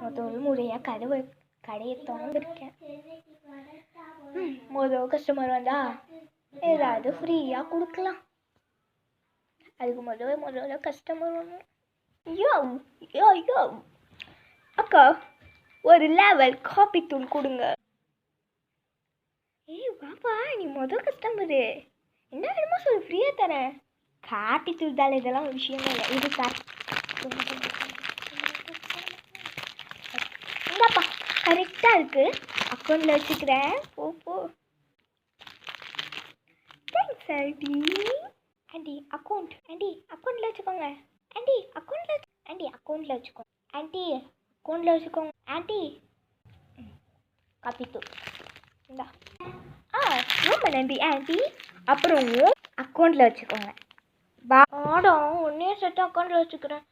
முதல் முறையாக கடையை திறந்துருக்கேன். முதல் கஸ்டமர் வந்தா ஏதாவது ஃப்ரீயாக கொடுக்கலாம். அதுக்கு முதல்ல கஸ்டமர் வரணும். யோ யோ யோ அக்கா, ஒரு லெவல் காபி தூள் கொடுங்க. ஏய் பாப்பா, நீ முதல் கஸ்டமரு, என்ன வேணுமோ சொல்லு, ஃப்ரீயாக தரேன். காப்பி தூள் தானே, இதெல்லாம் ஒரு விஷயமே இல்லை. இது சார் இந்தாப்பா, கரெக்டாக இருக்குது. அக்கௌண்ட்டில் வச்சுக்கிறேன். போ. Thanks aunty. Aunty account, aunty அக்கௌண்ட்டில் வச்சுக்கோங்க. ஆண்டி அக்கௌண்ட்டில் வச்சுக்கோங்க. ஆண்டி அக்கௌண்ட்டில் வச்சுக்கோங்க. ஆண்டி காப்பி தூள் இந்தா. ரொம்ப நன்றி ஆண்டி. அப்புறம் அக்கௌண்ட்டில் வச்சுக்கோங்க. ஆடா, ஒன்றே செட்டு அக்கௌண்ட்டில் வச்சுக்கிறேன்.